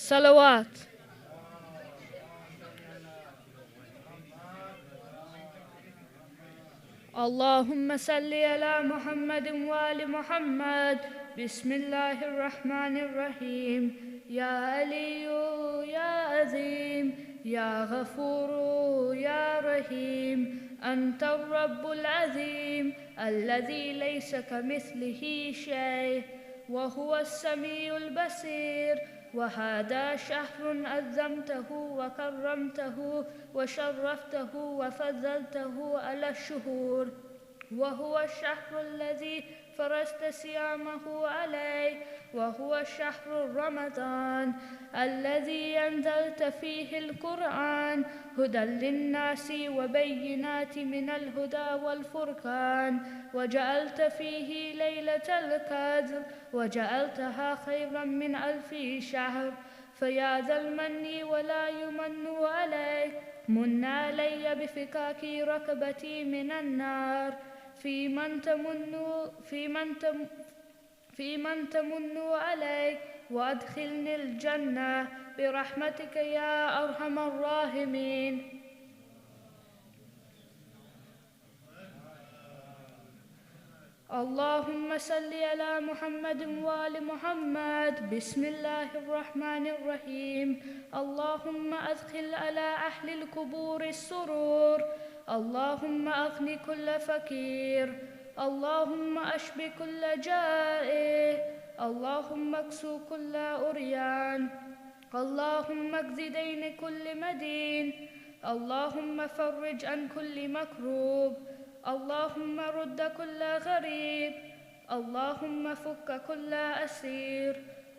صلوات. اللهم صل على محمد وآل محمد. بسم الله الرحمن الرحيم. يا علي يا عظيم يا غفور يا رحيم، أنت الرب العظيم الذي ليس كمثله شيء وهو السميع البصير. وهذا شهر أذمته وكرمته وشرفته وفضلته على الشهور، وهو الشهر الذي فرضت صيامه عليه، وهو شهر رمضان الذي أنزلت فيه القرآن هدى للناس وبينات من الهدى والفرقان، وجعلت فيه ليلة القدر وجعلتها خيرا من 1000 شهر. فيا ذا المن ولا يمن عليك، من علي بفكاك ركبتي من النار، في من تمن عليك، وأدخلني الجنة برحمتك يا أرحم الراحمين. اللهم صل على محمد وآل محمد. بسم الله الرحمن الرحيم. اللهم أدخل على أهل القبور السرور، اللهم أغن كل فقير، اللهم أشف كل جائع، اللهم اكسو كل عريان، اللهم اقض دين كل مدين، اللهم فرج عن كل مكروب، اللهم رد كل غريب، اللهم فك كل أسير،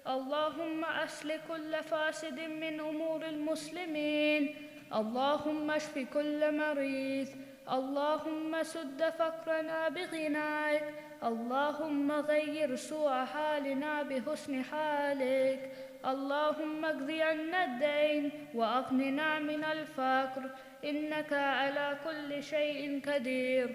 اللهم أصلح كل فاسد من أمور المسلمين، اللهم اشف كل مريض، اللهم سد فقرنا بغناك، اللهم غير سوء حالنا بحسن حالك، اللهم اقض عنا الدين وأغننا من الفقر، إنك على كل شيء قدير.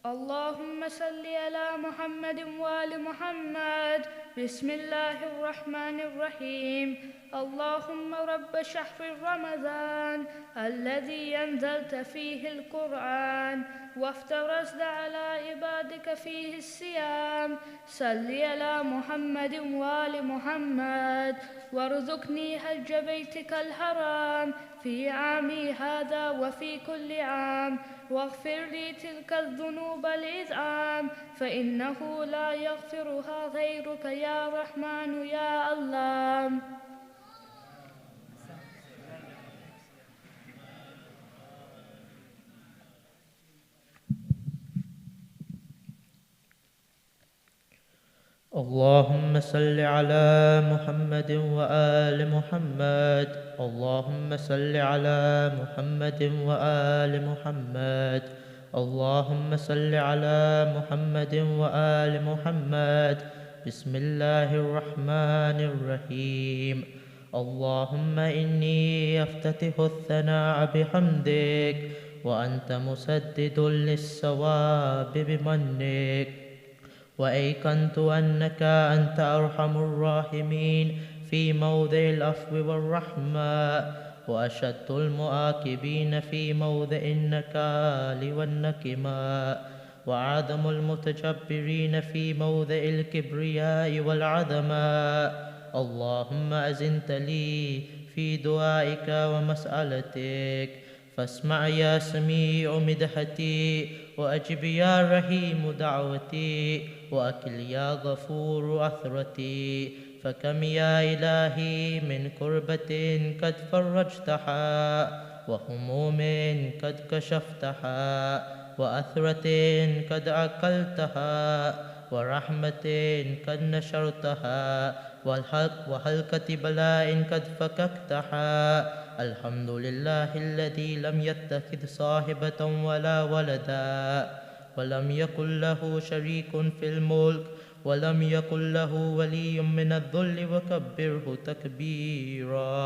اللهم صل على محمد وآل محمد. بسم الله الرحمن الرحيم. اللهم رب شهر رمضان الذي أنزلت فيه القرآن وافترضت على عبادك فيه الصيام، صل على محمد وآل محمد، وارزقني حج بيتك الحرام في عامي هذا وفي كل عام، واغفر لي تلك الذنوب العظام، فإنه لا يغفرها غيرك يا رحمن يا الله. اللهم صل على محمد وآل محمد. اللهم صل على محمد وآل محمد. اللهم صل على محمد وآل محمد. بسم الله الرحمن الرحيم. اللهم إني أفتتح الثناء بحمدك، وأنت مسدد للصواب بمنك، وأيقنت أنك أنت أرحم الراحمين في موضع العفو والرحمة، وأشد المعاقبين في موضع النكال والنكمة، وأعظم المتجبرين في موضع الكبرياء والعظمة. اللهم أذنت لي في دعائك ومسألتك، فاسمع يا سميع مدحتي، وأجب يا رحيم دعوتي، وأكل يا غفور عثرتي. فكم يا إلهي من كربة قد فرجتها، وهموم قد كشفتها، وأثرة قد عقلتها، ورحمة قد نشرتها، وحلقة بلاء قد فككتها. الحمد لله الذي لم يتخذ صاحبة ولا ولدا، ولم يكن له شريك في الملك، ولم يكن له ولي من الذل، وكبره تكبيرا.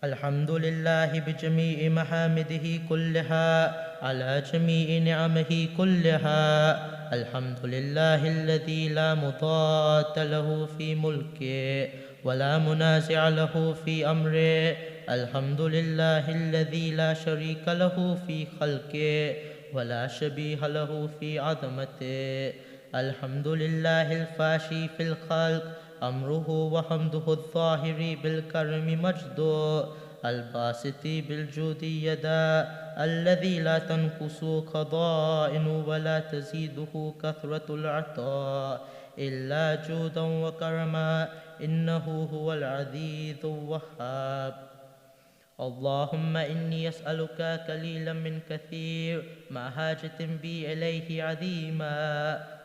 الحمد لله بجميع محامده كلها على جميع نعمه كلها. الحمد لله الذي لا مضاد له في ملكه ولا منازع له في أمره. الحمد لله الذي لا شريك له في خلقه ولا شبيه له في عظمته. الحمد لله الفاشي في الخلق أمره وحمده الظاهر بالكرم مجده الباسط بالجود يدا الذي لا تنقص خضائن ولا تزيده كثرة العطاء إلا جودا وكرما إنه هو العزيز الوهاب. اللهم إني أسألك قليلا من كثير مع حاجة بي إليه عظيما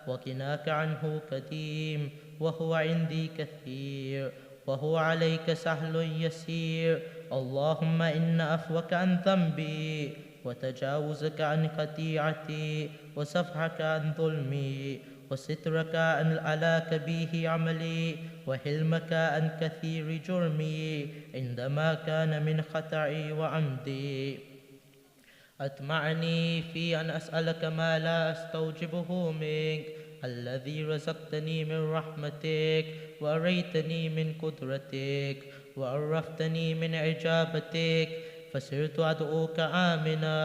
وغناك عنه قديم وهو عندي كثير وهو عليك سهل يسير. اللهم إن عفوك عن ذنبي وتجاوزك عن خطيئتي وصفحك عن ظلمي وسترك على كبيه عملي وحلمك عن كثير جرمي عندما كان من خطئي وعمدي. أطمعني في أن أسألك ما لا أستوجبه منك الذي رزقتني من رحمتك وأريتني من قدرتك وعرفتني من إجابتك فصرت أدعوك آمنا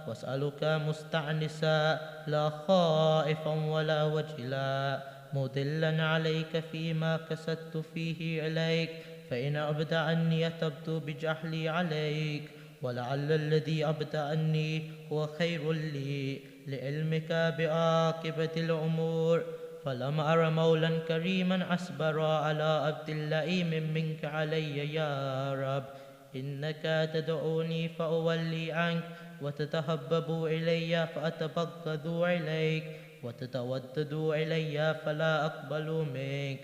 وأسألك مستعنسا لا خائفا ولا وجلا مدلا عليك فيما قصدت فيه إليك فإن أبدأني تبدو بجهلي عليك ولعل الذي أبدأني هو خير لي لعلمك بعاقبة الأمور. فلم أر مولا كريما أصبر على عبد اللئيم منك علي يا رب. إنك تدعوني فأولي عنك وتتهبب إلي فأتبغض إليك وتتودد إلي فلا أقبل منك.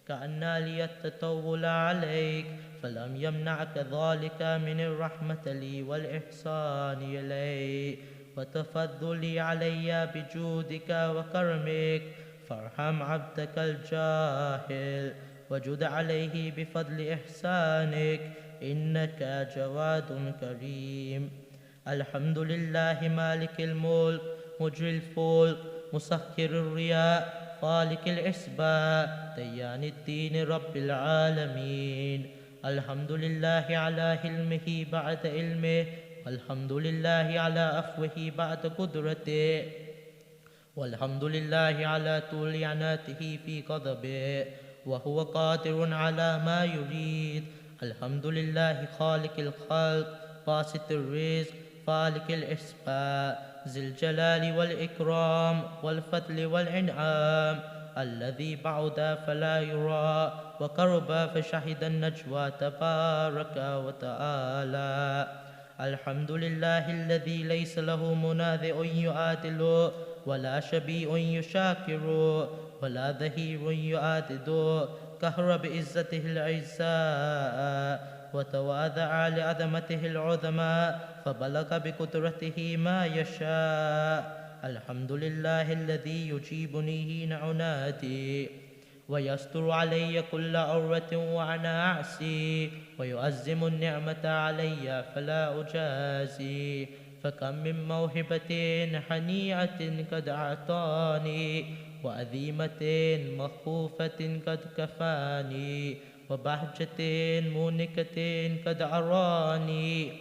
كأن لي التطول عليك فلم يمنعك ذلك من الرحمة لي والإحسان إلي وتفضلي علي بجودك وكرمك. فارحم عبدك الجاهل وجد عليه بفضل إحسانك إنك جواد كريم. الحمد لله مالك الملك مجري الفلك مسخر الرياح خالق الإسباء ديان الدين رب العالمين. الحمد لله على حلمه بعد علمه والحمد لله على عفوه بعد قدرته والحمد لله على طول عناته في غضبه وهو قادر على ما يريد. الحمد لله خالق الخلق باسط الرزق فالق الإسباء ذي الجلال والإكرام والفضل والإنعام الذي بعد فلا يرى وقرب فشهد النجوى تبارك وتعالى. الحمد لله الذي ليس له منازع يعادل ولا شبيه يشاكر ولا ظهير يعادد قهر بعزته العزاء وتواضع لعظمته العظمى فبلغ بقدرته ما يشاء. الحمد لله الذي يجيبني حين أنادي ويستر علي كل عورة وأنا أعصي ويعزم النعمة علي فلا أجازي. فكم من موهبة حنيئة قد أعطاني وعظيمة مخوفة قد كفاني وبهجة مونكة قد أراني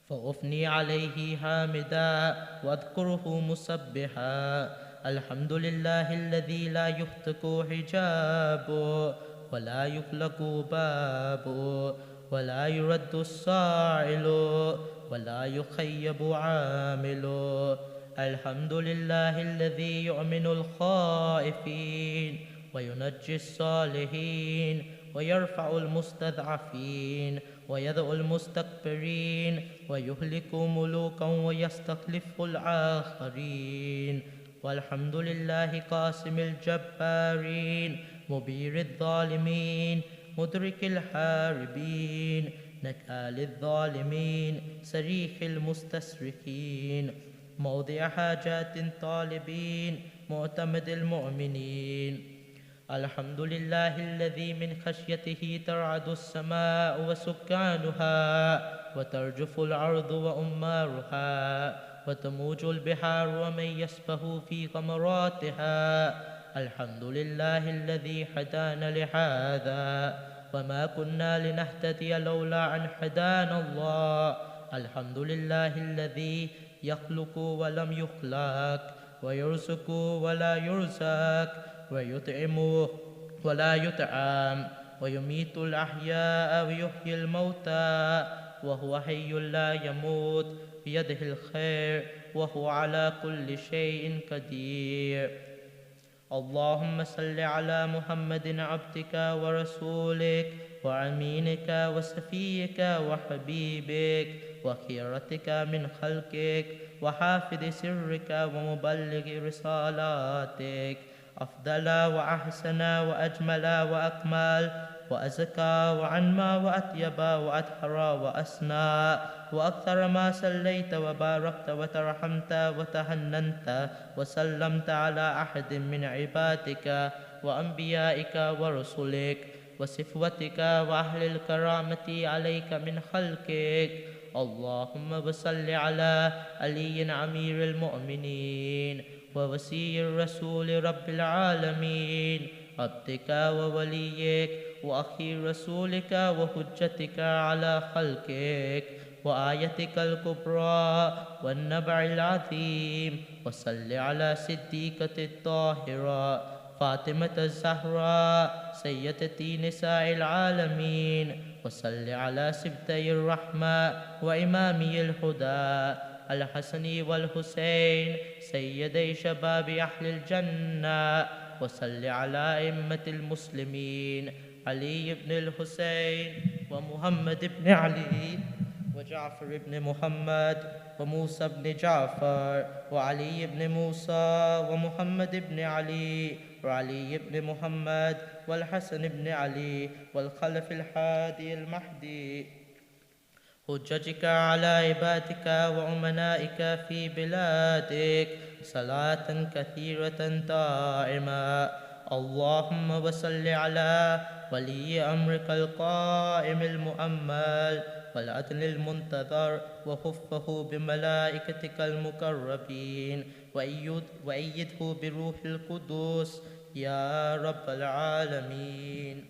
فأفني عليه حامدا وأذكره مسبحا. الحمد لله الذي لا يهتك حجابه ولا يغلق بابه ولا يرد السائل ولا يخيب عامل. الحمد لله الذي يؤمن الخائفين وينجي الصالحين ويرفع المستضعفين ويدعو المستكبرين ويهلك ملوكا ويستخلف الآخرين. والحمد لله قاسم الجبارين مبير الظالمين مدرك الحاربين نكال الظالمين سريح المستسرخين موضع حاجات طالبين معتمد المؤمنين. الحمد لله الذي من خشيته ترعد السماء وسكانها وترجف الأرض وأمارها وتموج البحار ومن يسبح في غمراتها. الحمد لله الذي هدانا لهذا وما كنا لنهتدي لولا أن هدانا الله. الحمد لله الذي يخلق ولم يخلق ويرزق ولا يرزق ويطعم ولا يطعم ويميت الأحياء ويحيي الموتى وهو حي لا يموت بيده الخير وهو على كل شيء قدير. اللهم صل على محمد عبدك ورسولك وأمينك وصفيك وحبيبك وخيرتك من خلقك وحافظ سرك ومبلغ رسالاتك، أفضل وأحسن وأجمل وأكمل وأزكى وأنمى وأطيب وأطهر وأسنى وأكثر ما صليت وباركت وترحمت وتهننت وسلمت على أحد من عبادك وأنبيائك ورسلك وصفوتك وأهل الكرامة عليك من خلقك. اللهم صل على علي أمير المؤمنين ووصي الرسول رب العالمين، عبدك ووليك وأخي رسولك وحجتك على خلقك وآيتك الكبرى والنبع العظيم. وصل على صديقة الطاهرة فاطمة الزهراء سيدة نساء العالمين. وصل على سبتي الرحمة وإمامي الهدى الحسن والحسين سيدي شباب أهل الجنة. وصل على أئمة المسلمين علي بن الحسين ومحمد بن علي وجعفر بن محمد وموسى بن جعفر وعلي بن موسى ومحمد بن علي وعلي بن محمد والحسن بن علي والخلف الحادي المهدي، حجتك على عبادك وأمنائك في بلادك صلاة كثيرة دائمة. اللهم صل على ولي أمرك القائم المؤمل والعدل المنتظر وحفه بملائكتك المقربين وأيده بروح القدس يا رب العالمين.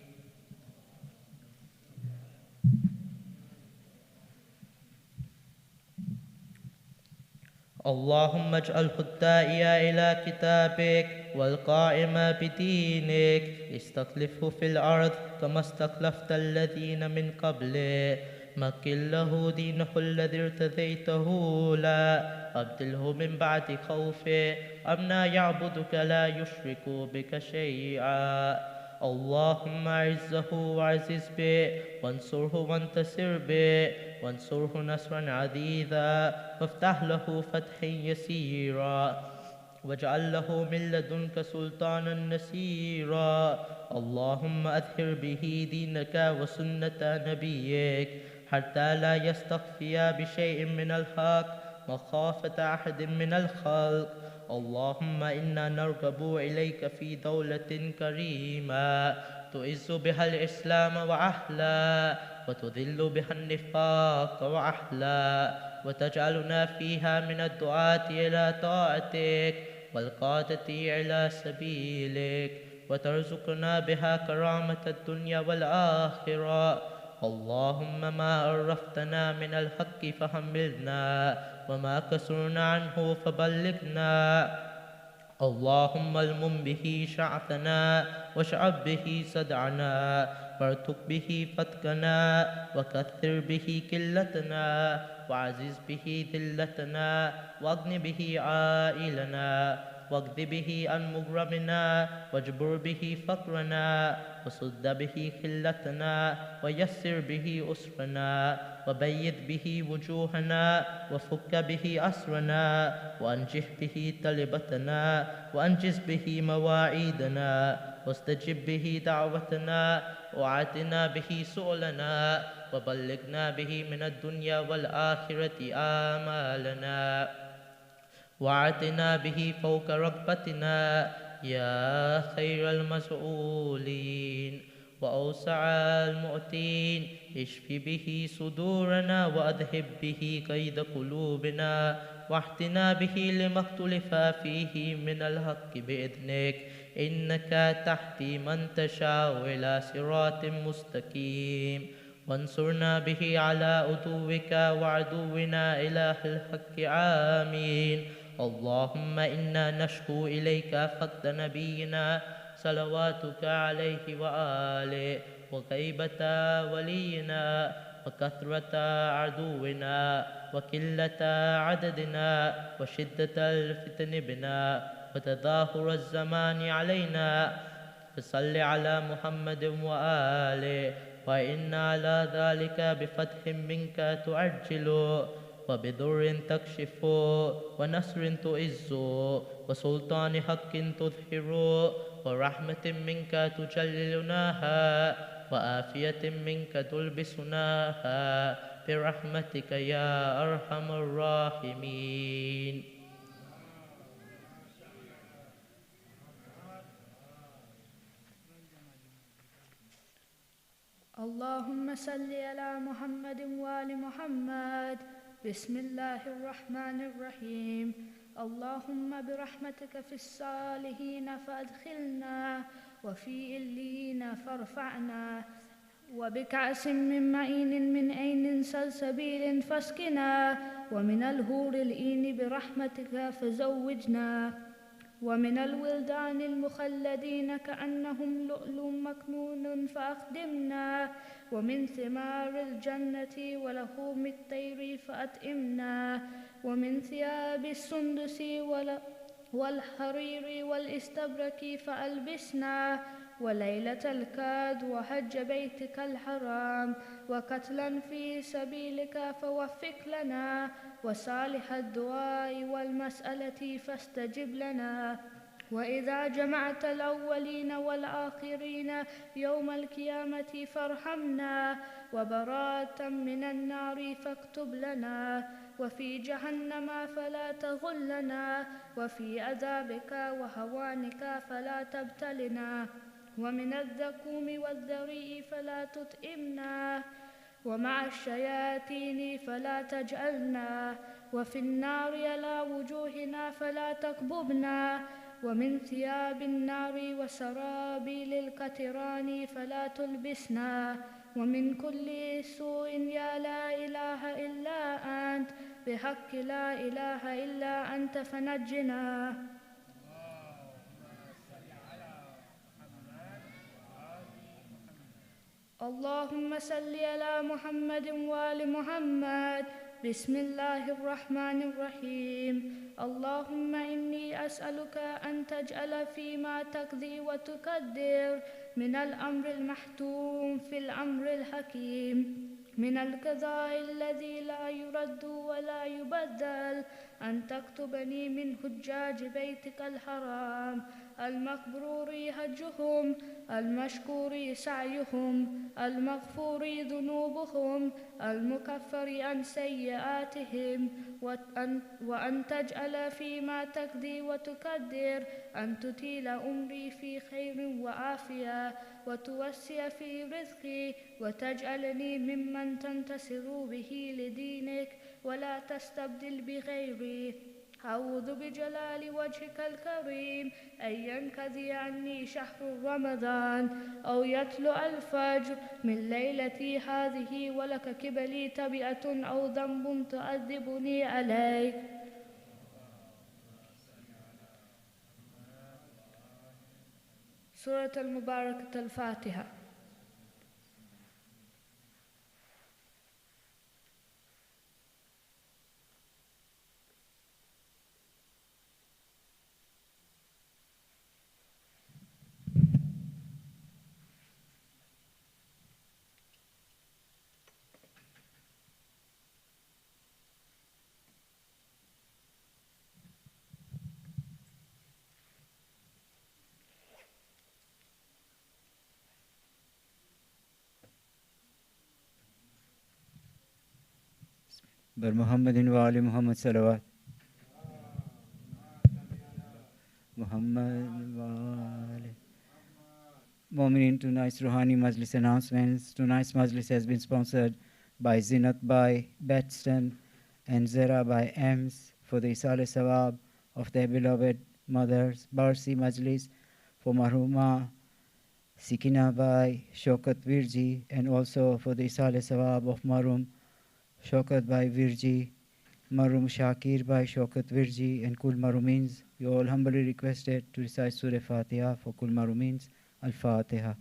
اللهم اجعله الداعي إلى كتابك والقائم بدينك، استخلفه في الأرض كما استخلفت الذين من قبله. مكن له دينه الذي ارتضيته له، أبدله من بعد خوفه أمنا يعبدك لا يشرك بك شيئا. اللهم أعزه وعزز به وانصره وانتصر به وانصره نصرا عزيزا وافتح له فتحا يسيرا واجعل له من لدنك سلطانا نصيرا. اللهم أظهر به دينك وسنة نبيك حتى لا يستخفي بشيء من الحق مخافة أحد من الخلق. اللهم إنا نرغب إليك في دولة كريمة تعز بها الإسلام وأهله وتذل بها النفاق وأهله وتجعلنا فيها من الدعاة إلى طاعتك والقادة إلى سبيلك وترزقنا بها كرامة الدنيا والآخرة. اللهم ما عرفتنا من الحق فحملنا وما كسرنا عنه فبلغنا. اللهم المم به شعثنا واشعب به صدعنا وارتق به فتكنا وكثر به كلتنا وعزز به ذلتنا واغن به عائلنا واقض به عن مغرمنا واجبر به فقرنا وسد به خلتنا ويسر به أسرنا وبيض به وجوهنا وفك به أسرنا وأنجح به طلبتنا وأنجز به مواعيدنا واستجب به دعوتنا وعاتنا به سؤلنا وبلغنا به من الدنيا والآخرة آمالنا وعاتنا به فوق رغبتنا يا خير المسؤولين وأوسع المؤتين اشف به صدورنا وأذهب به كيد قلوبنا واحتنا به لما اختلف فيه من الحق بإذنك إنك تهدي من تشاء إلى صراط مستقيم وانصرنا به على عدوك وعدونا إله الحق آمين اللهم إنا نشكو إليك فقد نبينا صلواتك عليه وآله وغيبة ولينا وكثرة عدونا وقلة عددنا وشدة الفتن بنا وتظاهر الزمان علينا فصل على محمد وآله وإنا على ذلك بفتح منك تعجل وبضر تكشف ونصر تعز وسلطان حق تظهر ورحمة منك تجللناها وآفية منك تلبسناها برحمتك يا أرحم الراحمين. اللهم صل على محمد وآل محمد. بسم الله الرحمن الرحيم. اللهم برحمتك في الصالحين فأدخلنا وفي إليين فارفعنا وبكأس من معين من عين سلسبيل فاسقنا ومن الهور الإين برحمتك فزوجنا ومن الولدان المخلدين كأنهم لؤلؤ مكنون فأخدمنا ومن ثمار الجنة ولحوم الطير فأطعمنا ومن ثياب السندس والحرير والاستبرق فألبسنا وليلة الكاد وحج بيتك الحرام وقتلا في سبيلك فوفق لنا وصالح الدعاء والمسألة فاستجب لنا وإذا جمعت الأولين والآخرين يوم القيامة فارحمنا وبراءة من النار فاكتب لنا وفي جهنم فلا تغلنا وفي عذابك وهوانك فلا تبتلنا ومن الذكوم والذريء فلا تطئمنا ومع الشياطين فلا تجعلنا وفي النار على وجوهنا فلا تكببنا ومن ثياب النار وسرابيل القطران فلا تلبسنا ومن كل سوء يا لا إله إلا أنت بحق لا إله إلا أنت فنجنا. اللهم صل على محمد وآل محمد. بسم الله الرحمن الرحيم. اللهم إني أسألك أن تجعل فيما تقضي وتقدر من الأمر المحتوم في الأمر الحكيم من القضاء الذي لا يرد ولا يبدل أن تكتبني من حجاج بيتك الحرام المقبرور حجهم المشكور سعيهم المغفور ذنوبهم المكفر عن سيئاتهم وأن تجعل فيما تقضي وتقدر أن تطيل أمري في خير وعافية وتوسع في رزقي وتجعلني ممن تنتصر به لدينك ولا تستبدل بغيري. أعوذ بجلال وجهك الكريم أن ينقضي عني شهر رمضان أو يطلع الفجر من ليلتي هذه ولك قبلي تبعة أو ذنب تؤذبني عليه. سورة المباركة الفاتحة. بر محمد وآل محمد صلوات Muhammad wa ali. Mu'minin, tonight's Rouhani Majlis announcements. Tonight's Majlis has been sponsored by Zinat by Batston and Zera by Ems for the Isale Sawab of their beloved mothers. Barsi Majlis for Marhuma Sikina by Shokat Virji, and also for the Isale Sawab of Marum Shokat by Virji, Marum Shakir by Shokat Virji, and Kul Marumins. You all humbly requested to recite Surah Fatiha for Kul Marumins. Al-Fatiha.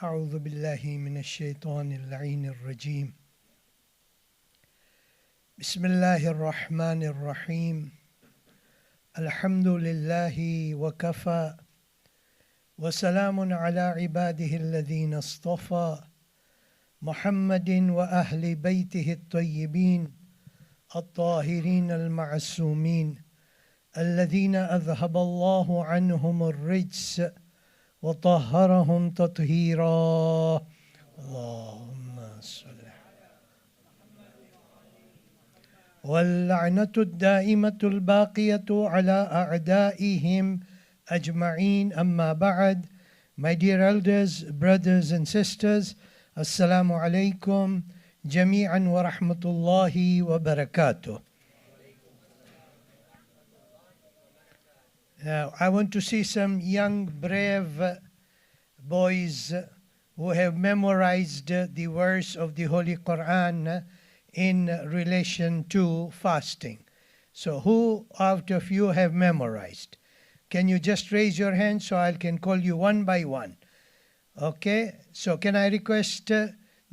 أعوذ بالله من الشيطان اللعين الرجيم بسم الله الرحمن الرحيم الحمد لله وكفى وسلام على عباده الذين اصطفى محمد وأهل بيته الطيبين الطاهرين المعصومين الذين أذهب الله عنهم الرجس وطهرهم تطهيرا اللهم صل واللعنة الدائمة الباقية على أعدائهم أجمعين أما بعد. My dear elders, brothers and sisters, Assalamu alaikum jami'an wa rahmatullahi wa barakatuh. Now, I want to see some young, brave boys who have memorized the verse of the Holy Quran in relation to fasting. So, who out of you have memorized? Can you just raise your hand so I can call you one by one? Okay, so can I request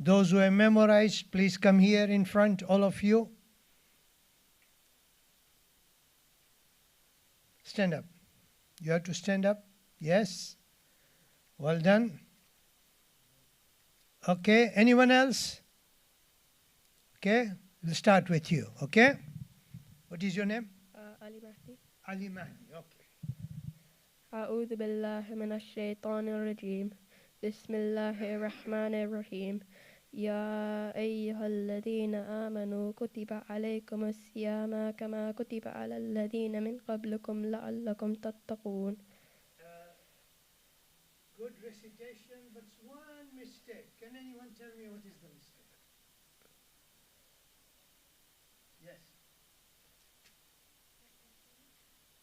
those who have memorized, please come here in front, all of you. Stand up. You have to stand up? Yes? Well done. Okay, anyone else? Okay, we'll start with you, okay? What is your name? Ali Mahdi. Ali Mahdi, okay. أعوذ بالله من الشيطان الرجيم بسم الله الرحمن الرحيم يا أيها الذين آمنوا كتب عليكم الصيام كما كتب على الذين من قبلكم لعلكم تتقون. Good recitation, but one mistake. Can anyone tell me what is the mistake? Yes.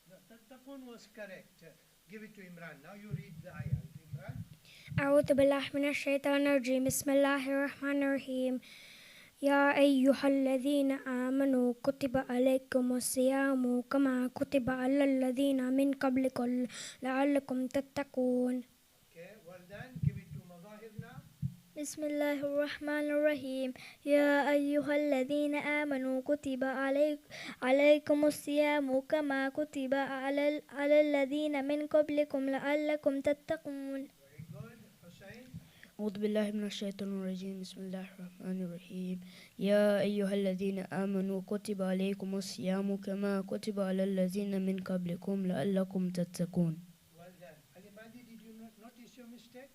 No, Tattaqun was correct. Give it to Imran. Now you read the ayah. Imran. أعوذ بالله من الشيطان الرجيم بسم الله الرحمن الرحيم يا أيها الذين آمنوا كتب عليكم الصيام كما كتب على الذين من قبلكم لعلكم تتقون. Okay, well done. Give it to Mazahir now. بسم الله الرحمن الرحيم يا أيها الذين آمنوا كتب عليكم الصيام كما كتب على الذين من قبلكم لعلكم تتقون. Very good. Hussein. أعوذ بالله من الشيطان الرجيم بسم الله الرحمن الرحيم يا أيها الذين آمنوا كتب عليكم الصيام كما كتب على الذين من قبلكم لعلكم تتقون. Well done. Ali Mahdi, did you not notice your mistake?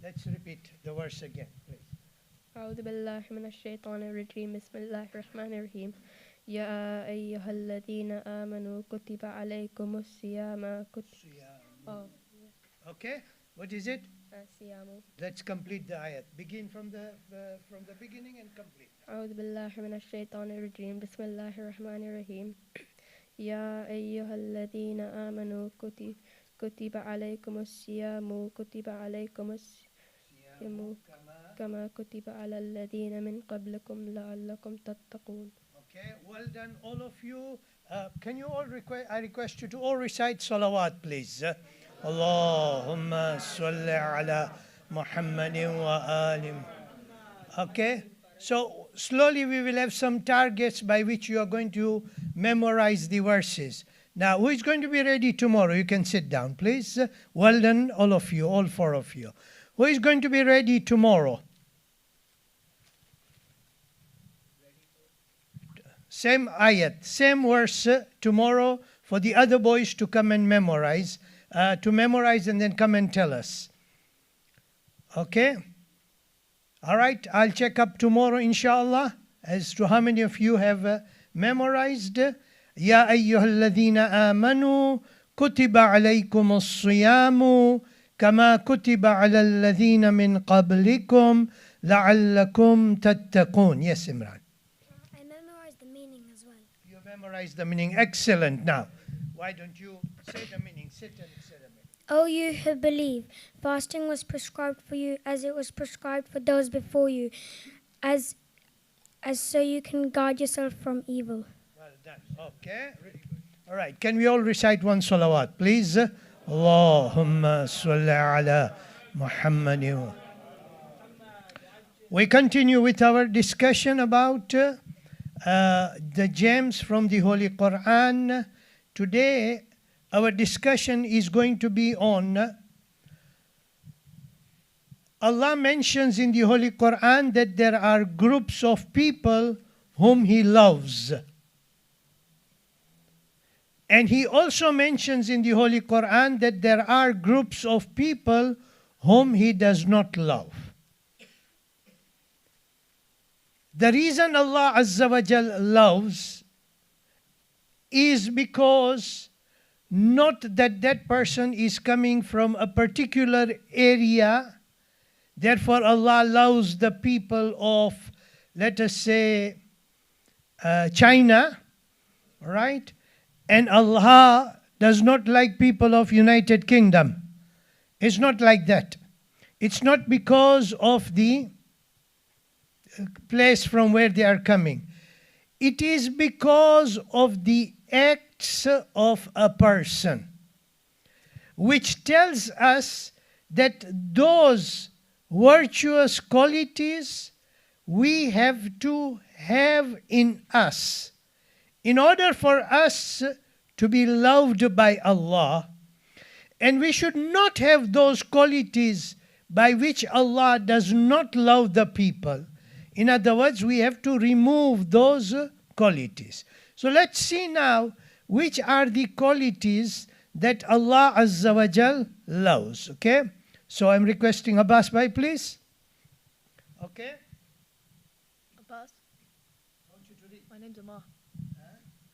Let's repeat the verse again, please. أعوذ بالله من الشيطان الرجيم بسم الله الرحمن الرحيم يا أيها الذين آمنوا كتب عليكم الصيام Okay, what is it? الصيام. Let's complete the ayat. Begin from the beginning and complete. أعوذ بالله من الشيطان الرجيم بسم الله الرحمن الرحيم يا أيها الذين آمنوا كتب عليكم الصيام كتب عليكم الصيام كما كتب على الذين من قبلكم لعلكم تتقون. Okay, well done, all of you. Can you all I request you to all recite salawat, please. Allahumma salli ala Muhammadin wa ali. Okay, so slowly we will have some targets by which you are going to memorize the verses. Now, who is going to be ready tomorrow? You can sit down, please. Well done, all of you, all four of you. Who is going to be ready tomorrow? Same ayat, same verse tomorrow for the other boys to come and memorize. And then come and tell us. Okay? All right, I'll check up tomorrow, inshallah, as to how many of you have memorized. يا أيها الذين آمنوا كتب عليكم الصيام كما كتب على الذين من قبلكم لعلكم تتقون. Yes, Imran. I memorized the meaning as well. You memorized the meaning. Excellent. Now, why don't you say the meaning? Sit and say the meaning. O you who believe, fasting was prescribed for you as it was prescribed for those before you, as so you can guard yourself from evil. Well done. Okay. Really good. All right. Can we all recite one salawat, please? Allahumma salli ala Muhammad. We continue with our discussion about the gems from the Holy Quran. Today, our discussion is going to be on Allah mentions in the Holy Quran that there are groups of people whom He loves. And He also mentions in the Holy Quran that there are groups of people whom He does not love. The reason Allah Azza wa Jal loves is because not that that person is coming from a particular area. Therefore, Allah loves the people of, let us say, China, right? And Allah does not like people of United Kingdom. It's not like that. It's not because of the place from where they are coming. It is because of the acts of a person, which tells us that those virtuous qualities we have to have in us in order for us to be loved by Allah. And we should not have those qualities by which Allah does not love the people. In other words, we have to remove those qualities. So let's see now which are the qualities that Allah Azza wa Jal loves. Okay? So I'm requesting Abbas Bhai, please. Okay? Abbas, I want you to read. my name's Ammar.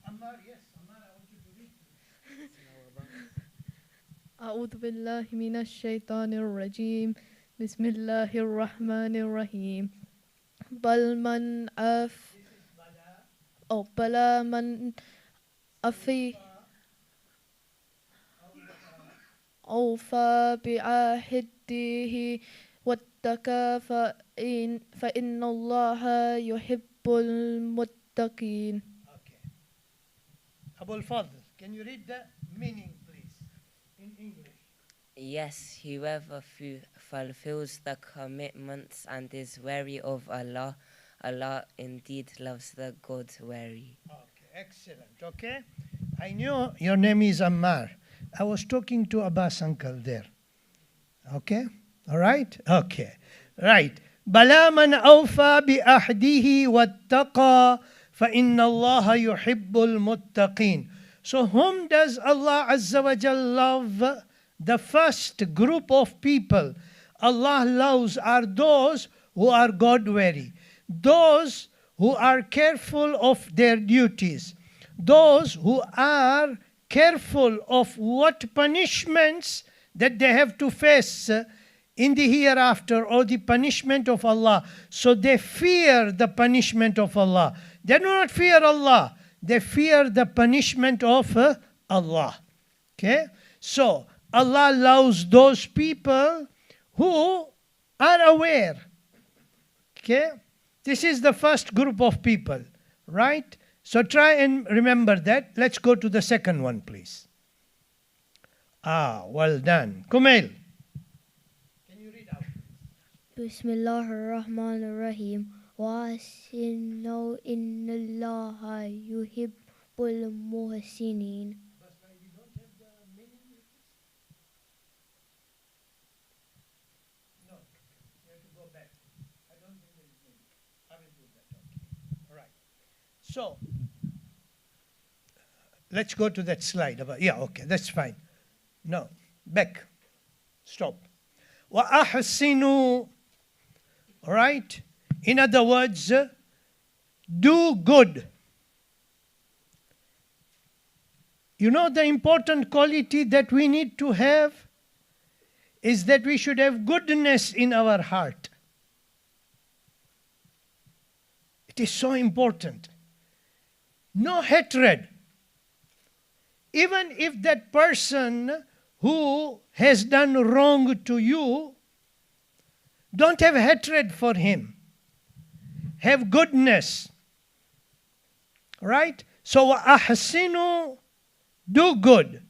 Ammar, yes. Ammar, I want you to read. أعوذ بالله من الشيطان الرجيم بسم الله الرحمن الرحيم بل من بلى من أفي أوفى بعهده واتقى فإن الله يحب المتقين. Okay. Abul Fadl, can you read the meaning, please, in English? Yes, whoever fulfills the commitments and is wary of Allah, Allah indeed loves the God wary. Okay, excellent. Okay. I knew your name is Ammar. I was talking to Abbas uncle there. Okay? All right? Okay. Right. بَلَا مَنْ أَوْفَى بِأَحْدِهِ وَاتَّقَى فَإِنَّ اللَّهَ يُحِبُّ الْمُتَّقِينَ. So whom does Allah Azza wa Jal love? The first group of people Allah loves are those who are God-wary, those who are careful of their duties, those who are careful of what punishments that they have to face in the hereafter or the punishment of Allah. So they fear the punishment of Allah. They do not fear Allah. They fear the punishment of Allah. Okay? So Allah loves those people who are aware. Okay? This is the first group of people. Right? So try and remember that. Let's go to the second one, please. Well done. Kumail. Can you read out? Bismillahir Rahmanir Rahim. وَأَحْسِنُوا إِنَّ اللَّهَ يُحِبُّ الْمُحْسِنِينَ. So, let's go to that slide. Yeah, okay, that's fine. No, back. Stop. وَأَحْسِنُوا. All right? In other words, do good. You know the important quality that we need to have is that we should have goodness in our heart. It is so important. No hatred. Even if that person who has done wrong to you, don't have hatred for him. Have goodness. Right? So, وَأَحْسِنُوا, do good.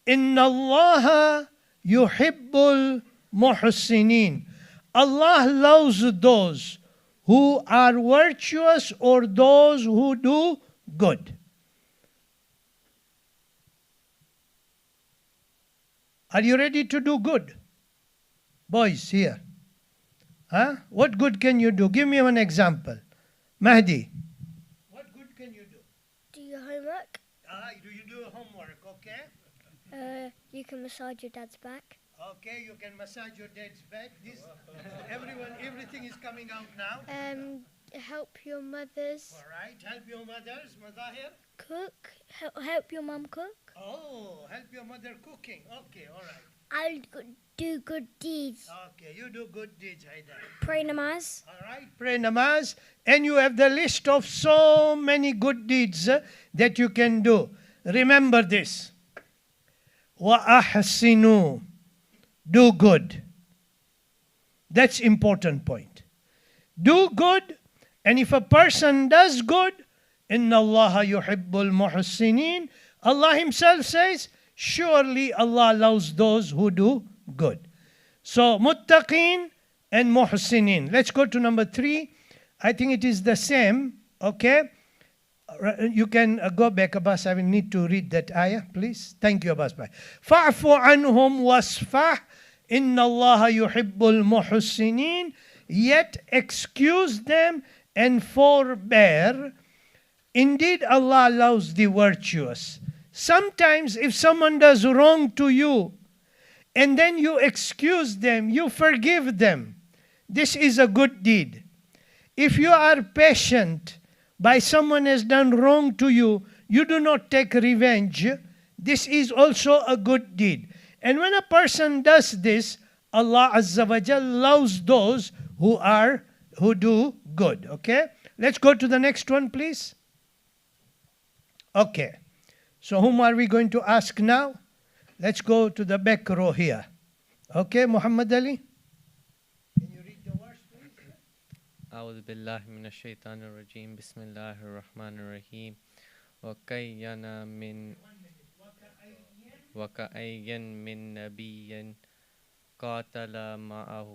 إِنَّ اللَّهَ يُحِبُّ الْمُحْسِنِينَ. Allah loves those who are virtuous or those who do good. Are you ready to do good? Boys here. Huh? What good can you do? Give me one example. Mahdi. What good can you do? Do your homework. Do you do homework, okay? You can massage your dad's back. Okay, you can massage your dad's back. Everything is coming out now. Help your mothers. All right, help your mothers, Madahir. Cook. Help your mum cook. Oh, help your mother cooking. Okay, all right. I'll do good deeds. Okay, you do good deeds, Haidar. Pray namaz. All right, pray namaz. And you have the list of so many good deeds that you can do. Remember this. وَأَحْسِنُوا. Do good. That's important point. Do good, and if a person does good, إِنَّ اللَّهَ يُحِبُّ الْمُحْسِنِينَ. Allah Himself says, surely Allah loves those who do good. So, muttaqeen and muhsinin. Let's go to number 3. I think it is the same, okay? You can go back, Abbas. I will need to read that ayah, please. Thank you, Abbas. فَاعْفُ عَنْهُمْ وَاصْفَحْ إِنَّ اللَّهَ يُحِبُّ الْمُحْسِنِينَ. Yet excuse them and forbear. Indeed, Allah loves the virtuous. Sometimes if someone does wrong to you, and then you excuse them, you forgive them, this is a good deed. If you are patient by someone has done wrong to you, you do not take revenge, this is also a good deed. And when a person does this, Allah Azza wa Jal loves those who do good. Okay? Let's go to the next one, please. Okay. So whom are we going to ask now? Let's go to the back row here. Okay, Muhammad Ali? Can you read the verse, please? أعوذ بالله من الشيطان الرجيم بسم الله الرحمن الرحيم وكأي من نبي قاتل معه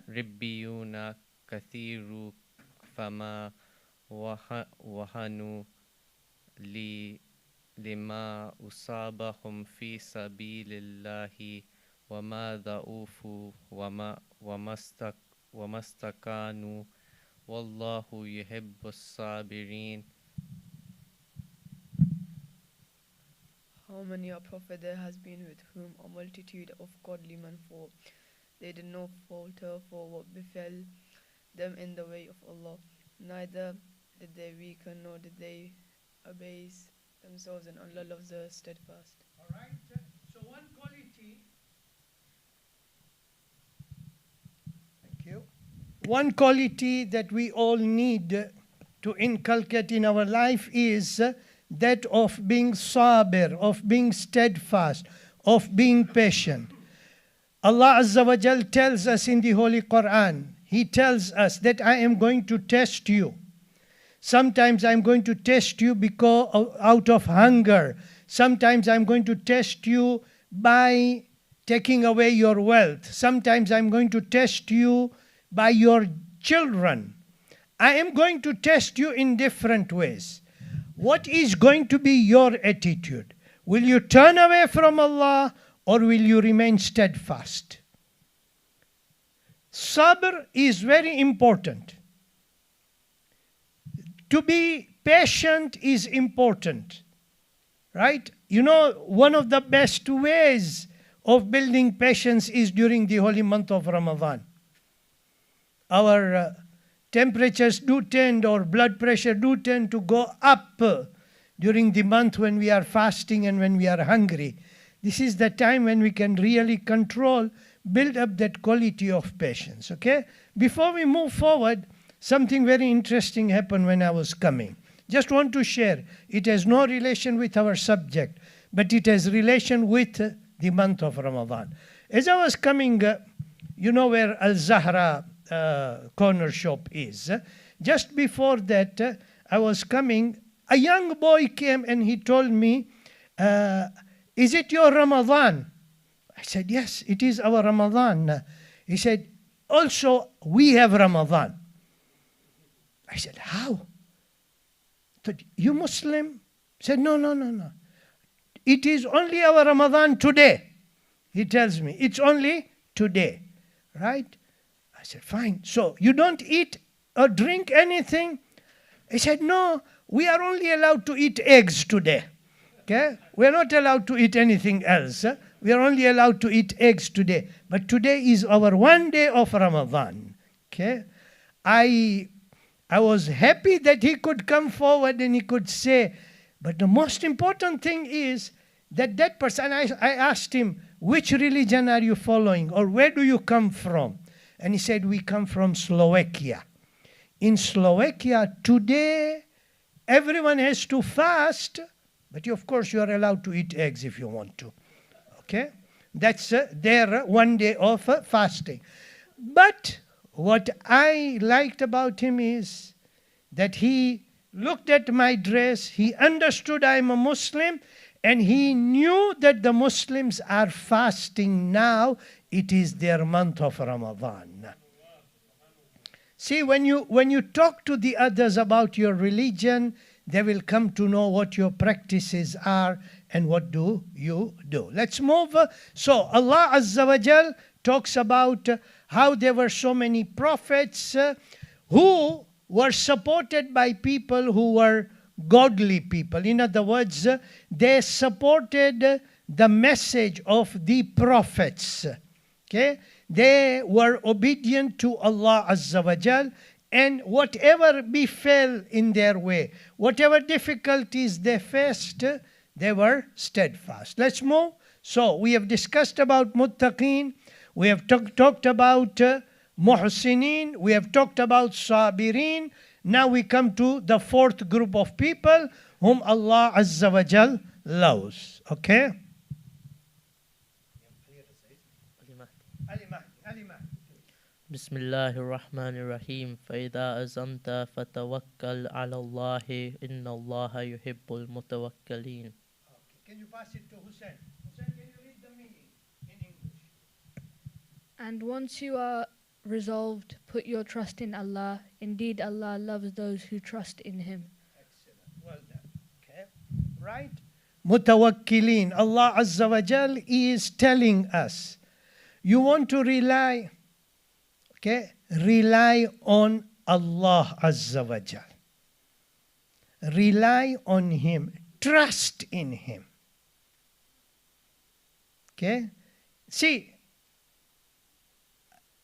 ربيون كثير فما وهنوا لما أصابهم في سبيل الله وما ضعفوا وما استكانوا والله يحب الصابرين. How many a prophet there has been with whom a multitude of godly men fought. They did not falter for what befell them in the way of Allah. Neither did they weaken nor did they abase themselves, and Allah loves the steadfast. All right. So one quality. Thank you. One quality that we all need to inculcate in our life is that of being sabir, of being steadfast, of being patient. Allah Azza wa Jal tells us in the Holy Quran, He tells us that I am going to test you. Sometimes I'm going to test you because out of hunger. Sometimes I'm going to test you by taking away your wealth. Sometimes I'm going to test you by your children. I am going to test you in different ways. What is going to be your attitude? Will you turn away from Allah or will you remain steadfast? Sabr is very important. To be patient is important, right? You know, one of the best ways of building patience is during the holy month of Ramadan. Our temperatures do tend, or blood pressure do tend to go up during the month when we are fasting and when we are hungry. This is the time when we can really control, build up that quality of patience, okay? Before we move forward, something very interesting happened when I was coming. Just want to share. It has no relation with our subject, but it has relation with the month of Ramadan. As I was coming, you know where Al-Zahra corner shop is. Just before that, I was coming, a young boy came and he told me, is it your Ramadan? I said, yes, it is our Ramadan. He said, also, we have Ramadan. I said, how? I said, you Muslim? He said, no. It is only our Ramadan today. He tells me, it's only today, right? I said, fine. So you don't eat or drink anything? He said, no, we are only allowed to eat eggs today. Okay? We are not allowed to eat anything else. We are only allowed to eat eggs today. But today is our one day of Ramadan. Okay? I was happy that he could come forward and he could say, but the most important thing is that person, I asked him, which religion are you following or where do you come from? And he said, we come from Slovakia. In Slovakia today, everyone has to fast, but of course you are allowed to eat eggs if you want to. Okay? That's their one day of fasting. But what I liked about him is that he looked at my dress, he understood I'm a Muslim, and he knew that the Muslims are fasting now. It is their month of Ramadan. See, when you talk to the others about your religion, they will come to know what your practices are and what do you do. Let's move. So Allah Azza wa Jal talks about how there were so many prophets who were supported by people who were godly people. In other words, they supported the message of the prophets. Okay? They were obedient to Allah Azza wa Jal, and whatever befell in their way, whatever difficulties they faced, they were steadfast. Let's move. So we have discussed about muttaqeen, we have talked about muhsineen, we have talked about sabirin. Now we come to the fourth group of people whom Allah Azza wa Jal loves. Okay? بسم الله الرحمن الرحيم فإذا أزمت فتوكل على الله إن الله يحب المتوكلين. Can you pass it to Hussein? Hussein, can you read the meaning in English? And once you are resolved, put your trust in Allah. Indeed, Allah loves those who trust in Him. Excellent. Well done. Okay. Right? Mutawakkilin. Allah Azza wa Jal is telling us, you want to rely, okay? Rely on Allah Azza wa Jal. Rely on Him. Trust in Him. Okay? See,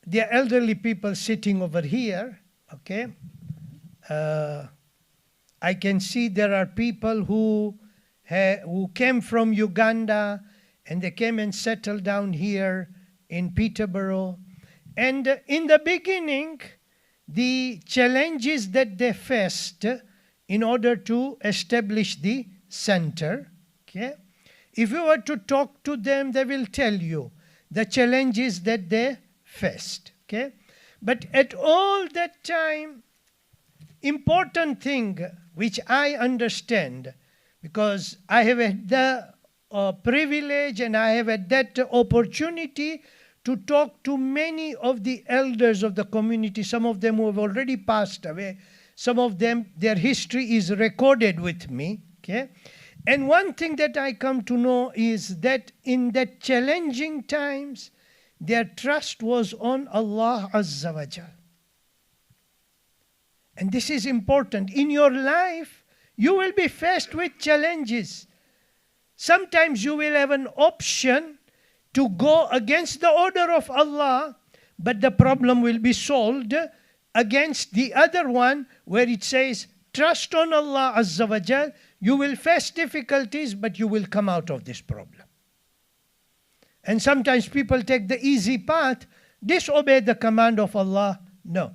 there are elderly people sitting over here, okay? I can see there are people who came from Uganda and they came and settled down here in Peterborough. And in the beginning, the challenges that they faced in order to establish the center, okay? If you were to talk to them, they will tell you the challenges that they faced, okay? But at all that time, important thing which I understand, because I have had the privilege and I have had that opportunity to talk to many of the elders of the community, some of them who have already passed away, some of them, their history is recorded with me, okay? And one thing that I come to know is that in that challenging times, Their trust was on Allah Azza wa Jal. And this is important. In your life, you will be faced with challenges. Sometimes you will have an option to go against the order of Allah, but the problem will be solved against the other one where it says, trust on Allah Azza wa Jal. You will face difficulties, but you will come out of this problem. And sometimes people take the easy path, disobey the command of Allah. No.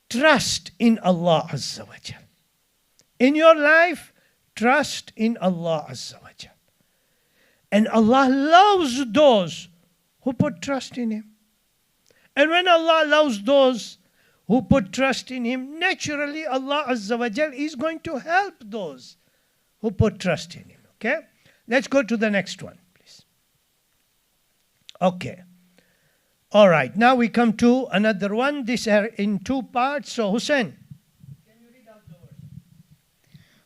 Trust in Allah Azza wa Jal. In your life, trust in Allah Azza wa Jal. And Allah loves those who put trust in Him. And when Allah loves those who put trust in Him, naturally Allah Azza wa Jal is going to help those who put trust in Him. Okay? Let's go to the next one, please. Okay. All right. Now we come to another one. These are in two parts. So, Hussein.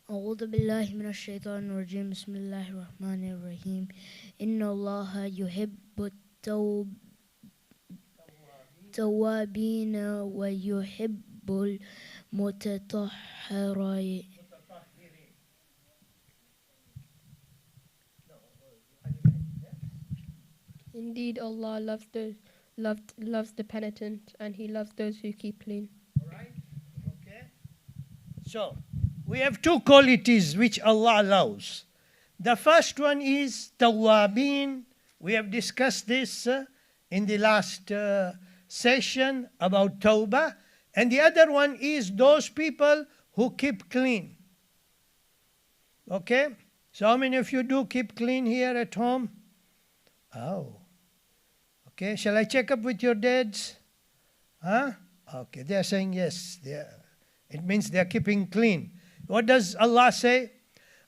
أعوذ بالله من الشيطان الرجيم بسم الله الرحمن الرحيم إن الله يحب التوابين ويحب المتطهرين. Indeed, Allah loves the penitent, and He loves those who keep clean. All right. Okay. So, we have two qualities which Allah allows. The first one is tawabin. We have discussed this in the last session about tawbah. And the other one is those people who keep clean. Okay? So how many of you do keep clean here at home? Oh. Okay, shall I check up with your dads? Huh? Okay, they are saying yes. It means they are keeping clean. What does Allah say?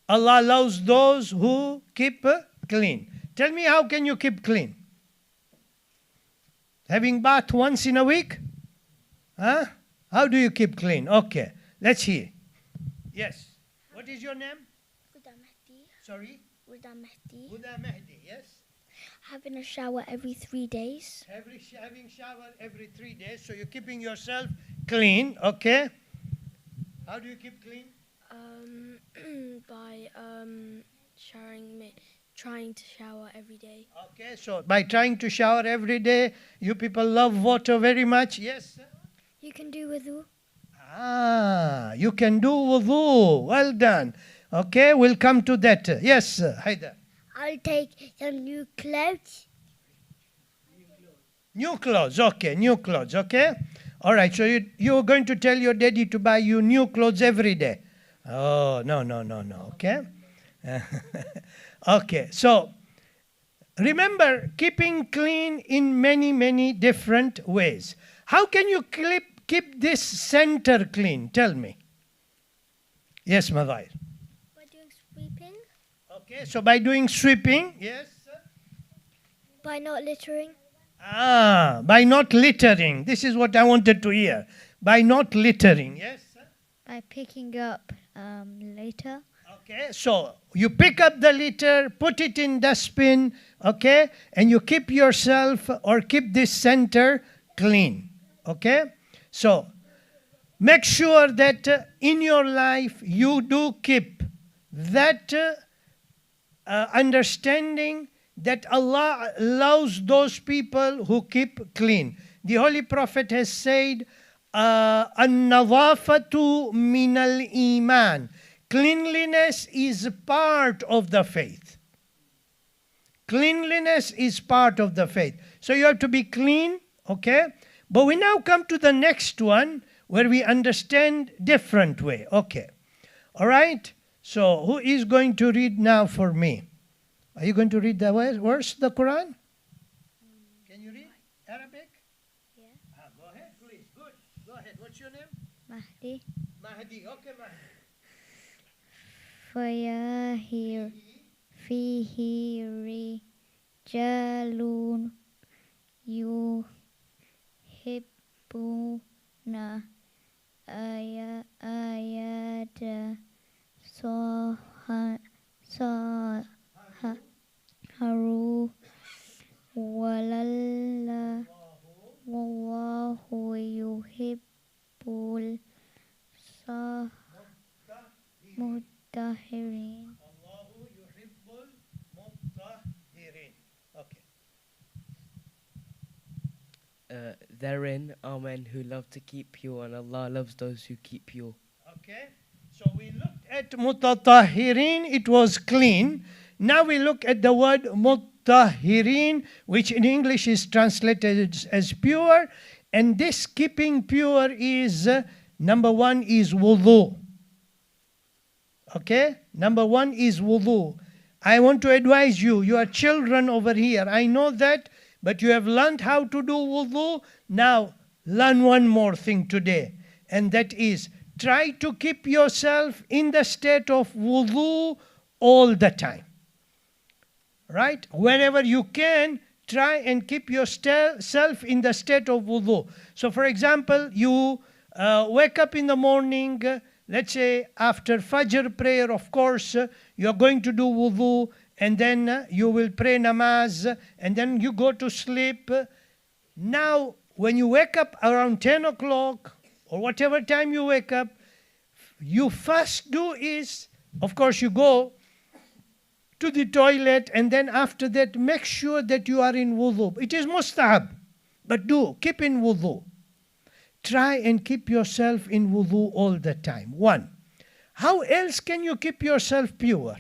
Allah loves those who keep clean. Tell me, how can you keep clean? Having bath once in a week? Huh? How do you keep clean? Okay, let's hear. Yes. What is your name? Huda Mehdi. Sorry? Huda Mehdi. Huda Mehdi, yes. Having a shower every 3 days. Having shower every 3 days, so you're keeping yourself clean, okay? How do you keep clean? By trying to shower every day. Okay, so by trying to shower every day, you people love water very much, yes? You can do wudu. Ah, you can do wudu. Well done. Okay, we'll come to that. Yes, Haida. I'll take some new clothes. New clothes, okay, new clothes, okay? All right, so you're going to tell your daddy to buy you new clothes every day. Oh, no, okay? Okay, so remember, keeping clean in many, many different ways. How can you keep this center clean? Tell me. Yes, Madair. By doing sweeping. Okay, so by doing sweeping, yes. By not littering. Ah, by not littering. This is what I wanted to hear. By not littering, yes. By picking up litter. Okay, so you pick up the litter, put it in dustbin, okay, and you keep yourself or keep this center clean, okay? So make sure that in your life you do keep that understanding that Allah loves those people who keep clean. The Holy Prophet has said, "An-nadhafatu min al-iman." Cleanliness is part of the faith. Cleanliness is part of the faith. So you have to be clean, okay? But we now come to the next one where we understand different way. Okay. All right? So who is going to read now for me? Are you going to read the verse, the Quran? Can you read Arabic? Yeah. Go ahead, please. Good. Go ahead. What's your name? Mahdi. Mahdi. Okay, Mahdi. فيه رجال يحبون آيات صهروا ولله therein are men who love to keep pure, and Allah loves those who keep pure. Okay, so we looked at mutatahhirin, it was clean. Now we look at the word mutahhirin, which in English is translated as pure. And this keeping pure is, number one is wudu. Okay, number one is wudu. I want to advise you, you are children over here. I know that, but you have learned how to do wudu. Now, learn one more thing today, and that is, try to keep yourself in the state of wudu all the time. Right? Wherever you can, try and keep yourself in the state of wudu. So, for example, you wake up in the morning, let's say after Fajr prayer, of course, you're going to do wudu, and then you will pray namaz, and then you go to sleep. Now, when you wake up around 10 o'clock, or whatever time you wake up, you first do is, of course, you go to the toilet, and then after that, make sure that you are in wudu. It is mustahab, but keep in wudu. Try and keep yourself in wudu all the time. One, how else can you keep yourself pure?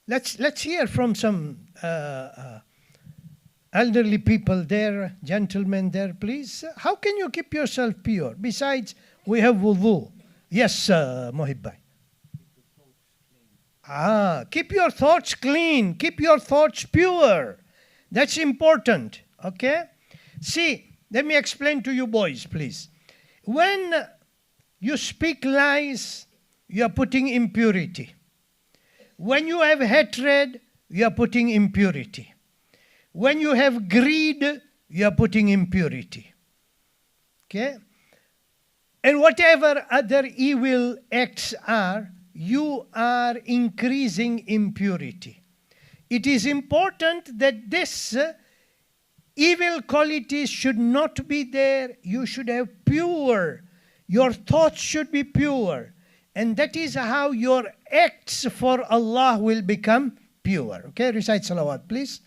Let's hear from some elderly people there, gentlemen there, please. How can you keep yourself pure? Besides, we have wudu. Yes, Mohamed. Keep your thoughts clean. Keep your thoughts pure. That's important, okay? See, let me explain to you boys, please. When you speak lies, you are putting impurity. When you have hatred, you are putting impurity. When you have greed, you are putting impurity. Okay? And whatever other evil acts are, you are increasing impurity. It is important that this evil qualities should not be there. You should have pure. Your thoughts should be pure. And that is how your acts for Allah will become pure. Okay, recite salawat, please.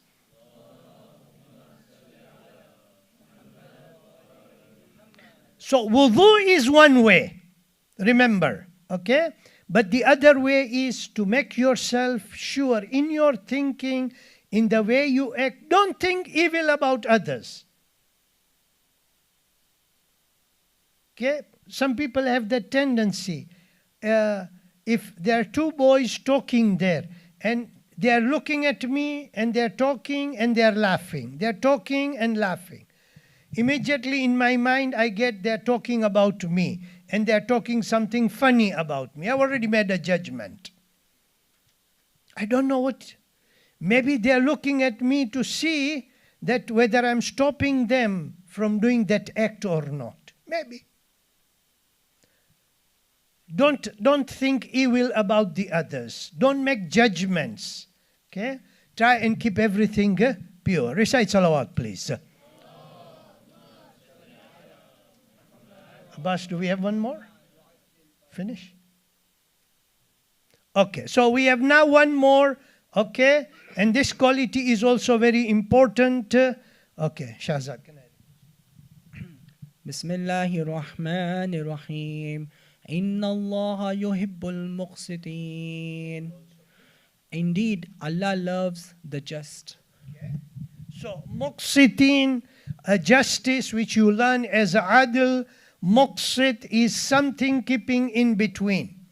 So wudu is one way, remember, okay? But the other way is to make yourself sure in your thinking, in the way you act. Don't think evil about others. Okay? Some people have that tendency. If there are two boys talking there, and they are looking at me, and they are talking, and they are laughing. They are talking and laughing. Immediately in my mind, I get they're talking about me, and they're talking something funny about me. I've already made a judgment. I don't know what. Maybe they're looking at me to see that whether I'm stopping them from doing that act or not. Maybe. Don't think evil about the others. Don't make judgments. Okay? Try and keep everything pure. Recite salawat, please. Abbas, do we have one more? Finish? Okay, so we have now one more, okay? And this quality is also very important. Okay, Shahzad, can I? Bismillahir Rahmanir Rahim. Inna Allah yuhibbul muqsitin. Indeed, Allah loves the just. Okay. So, muqsitin, a justice which you learn as adl. Muqsit is something keeping in between.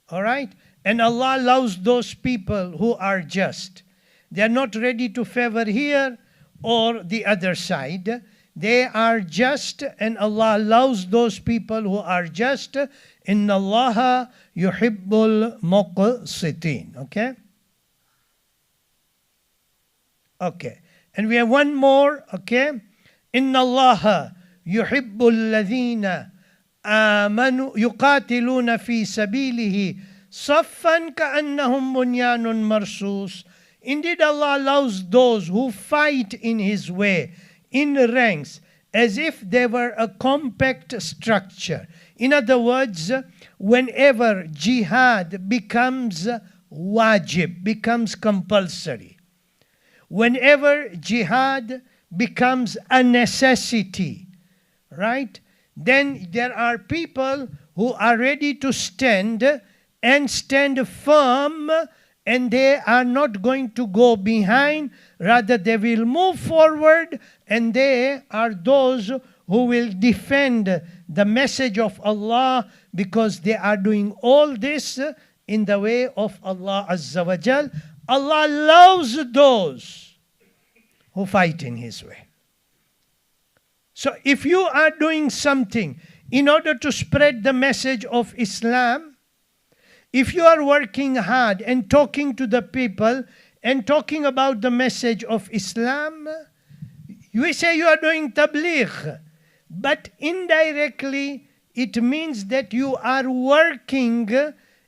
All right? And Allah loves those people who are just. They are not ready to favor here or the other side. They are just, and Allah loves those people who are just. Inna Allah yuhibbul muqsitin. Okay? Okay. And we have one more. Okay? Inna Allah يحب الذين آمنوا يقاتلون في سبيله صفا كأنهم بنيان مرصوص. Indeed, Allah loves those who fight in His way, in ranks, as if they were a compact structure. In other words, whenever jihad becomes wajib, becomes compulsory, whenever jihad becomes a necessity, right? Then there are people who are ready to stand and stand firm, and they are not going to go behind, rather they will move forward, and they are those who will defend the message of Allah, because they are doing all this in the way of Allah Azza wa Jal. Allah loves those who fight in His way. So if you are doing something in order to spread the message of Islam, if you are working hard and talking to the people and talking about the message of Islam, you say you are doing tabligh, but indirectly it means that you are working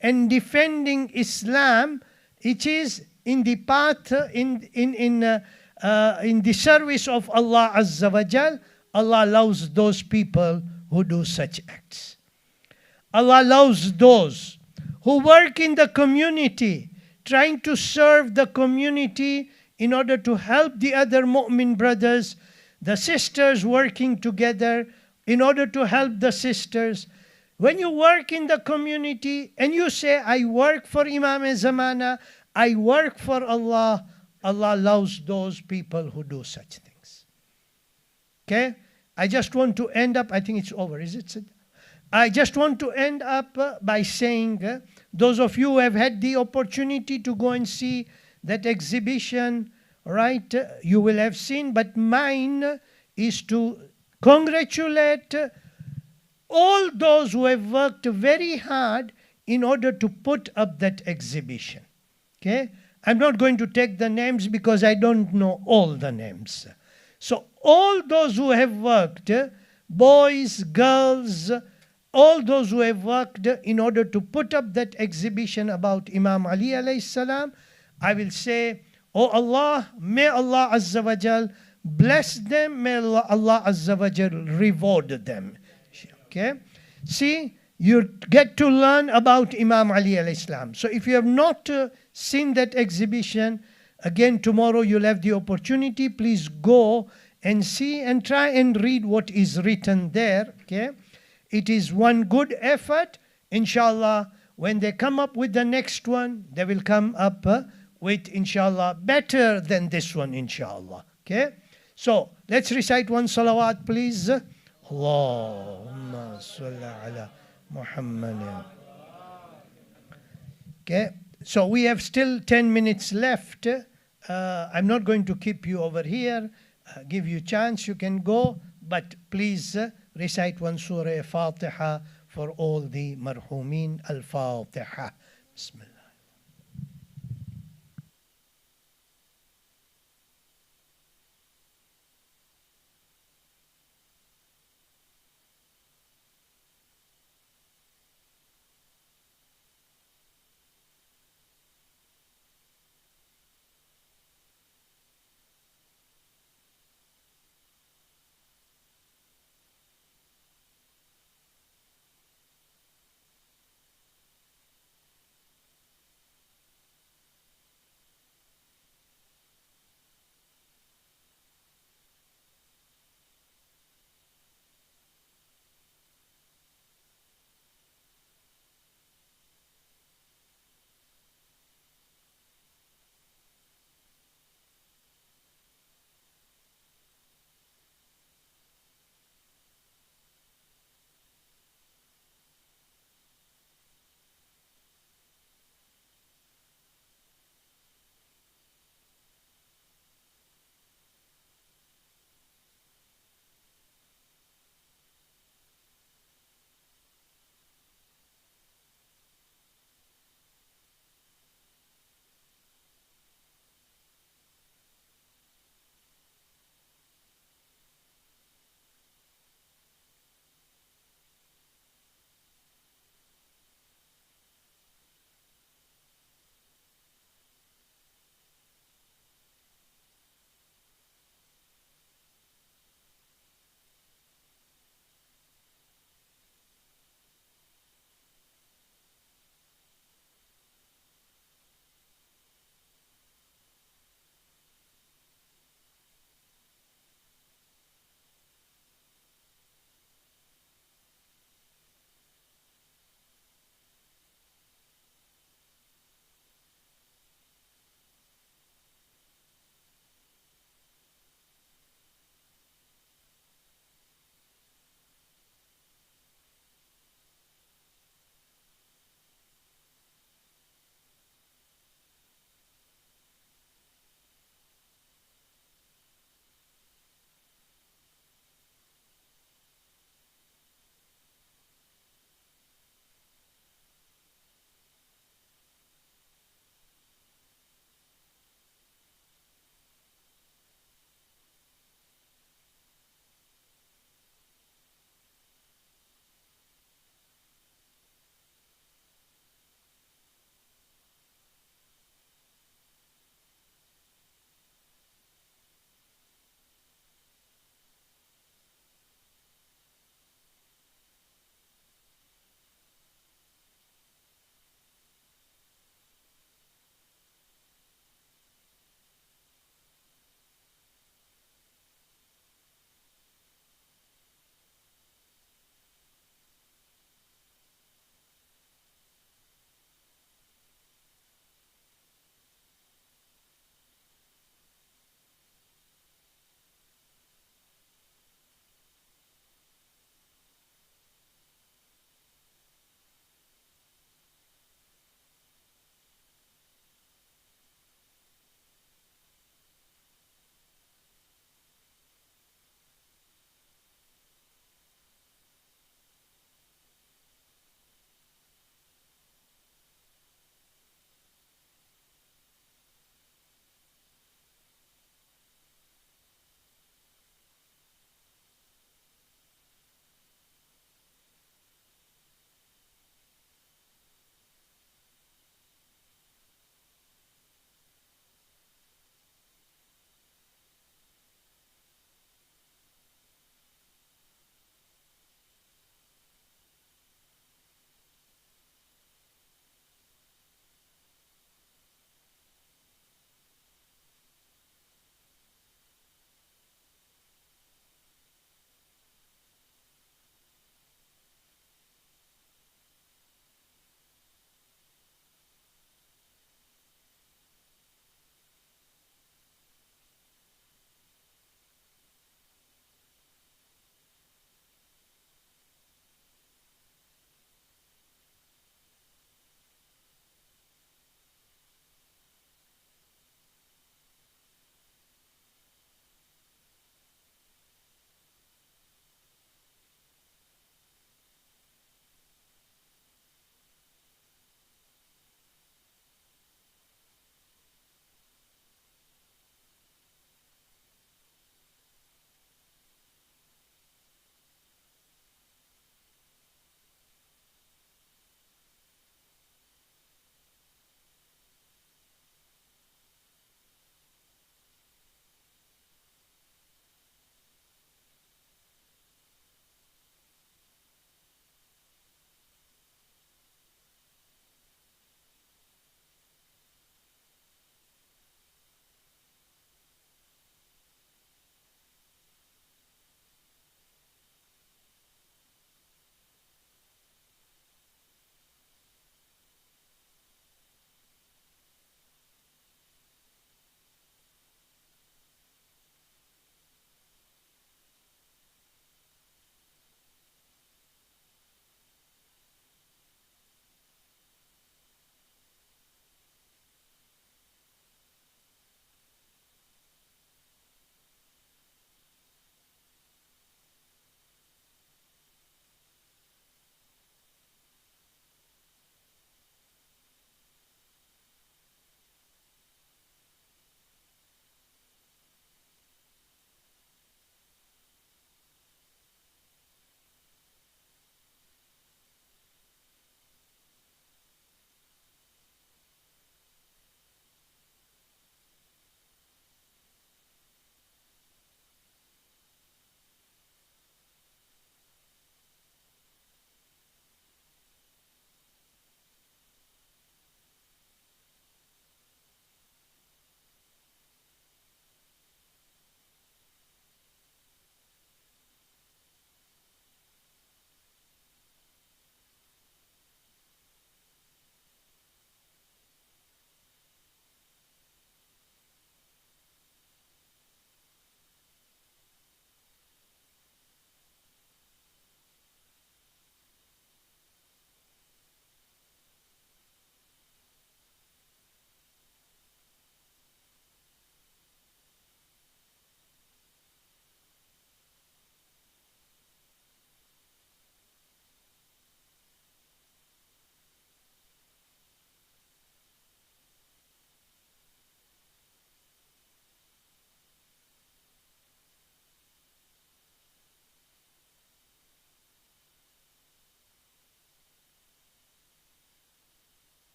and defending Islam, which is in the path, in the service of Allah Azza wa Jal. Allah loves those people who do such acts. Allah loves those who work in the community, trying to serve the community in order to help the other mu'min brothers, the sisters working together in order to help the sisters. When you work in the community and you say, I work for Imam Zamana, I work for Allah, Allah loves those people who do such things. Okay? I just want to end up, I think it's over, is it? I just want to end up by saying, those of you who have had the opportunity to go and see that exhibition, right, you will have seen, but mine is to congratulate all those who have worked very hard in order to put up that exhibition. Okay? I'm not going to take the names because I don't know all the names. So all those who have worked, boys, girls, all those who have worked in order to put up that exhibition about Imam Ali alayhi salam, I will say, oh Allah, may Allah Azza wa Jal bless them, may Allah Azza wa Jal reward them. Okay? See, you get to learn about Imam Ali alayhi salam. So if you have not seen that exhibition, again tomorrow you'll have the opportunity. Please go and see and try and read what is written there. Okay? It is one good effort. Inshallah, when they come up with the next one, they will come up with, inshallah, better than this one, inshallah. Okay? So, let's recite one salawat, please. Allahumma salli ala Muhammad. Okay? So, we have still 10 minutes left. I'm not going to keep you over here. Give you a chance, you can go. But please recite one surah Fatiha for all the marhumin. Al-Fatiha. Bismillah.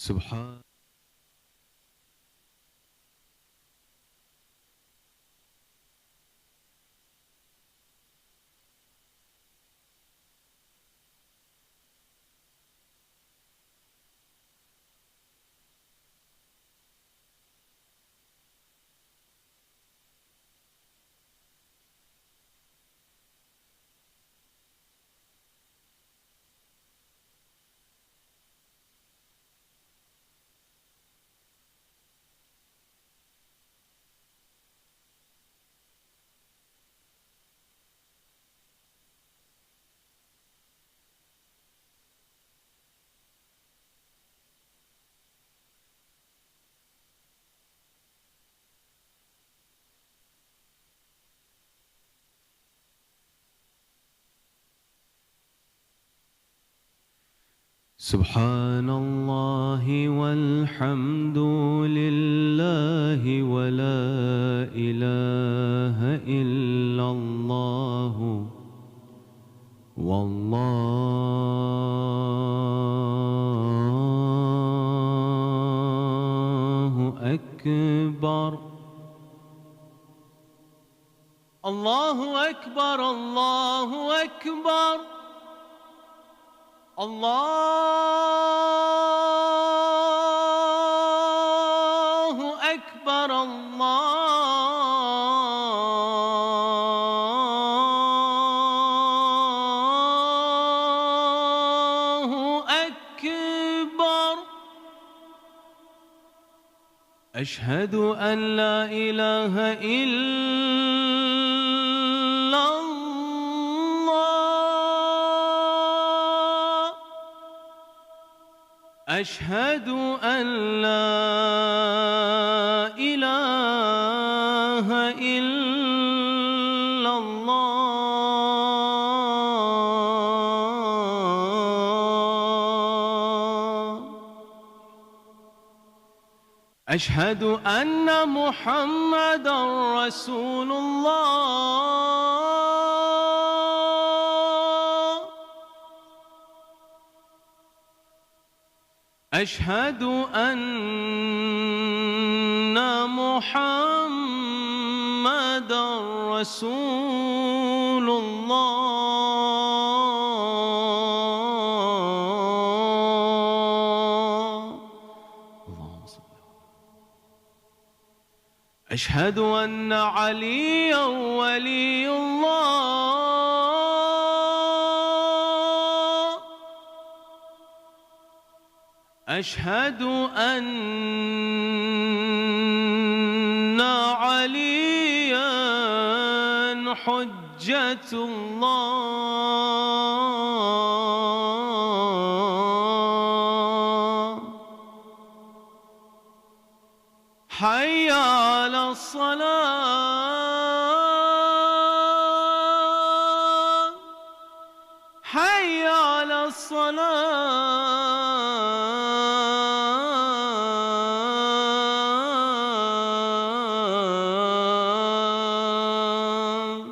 سبحان سبحان الله والحمد لله ولا إله إلا الله والله أكبر الله أكبر الله أكبر الله أكبر الله أكبر أشهد أن لا إله إلا الله أشهد أن لا إله إلا الله أشهد أن محمدًا رسول الله أشهد أن محمدًا رسول الله أشهد أن عليًا ولي الله أشهد أن عليًا حجة الله حي على الصلاة حي على الصلاة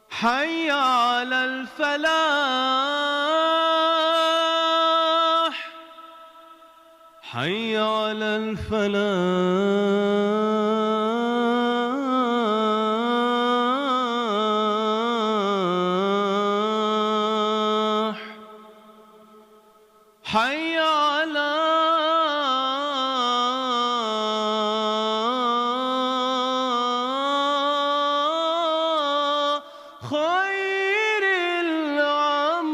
حي على الفلاح حي على الفلاح حي على خير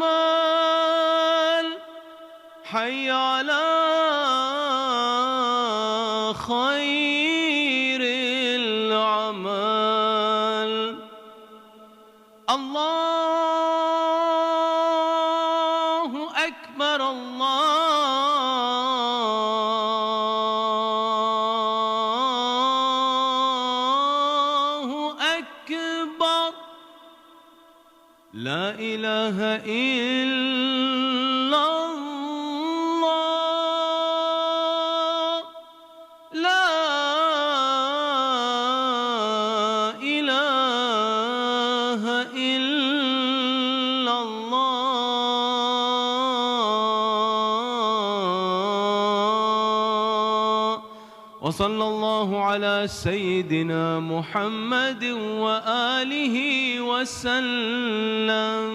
العمل حي على خير العمل الله أكبر الله أكبر لا إله إلا الله لا إله إلا الله وصلى الله على سيدنا محمد وآله وسلم.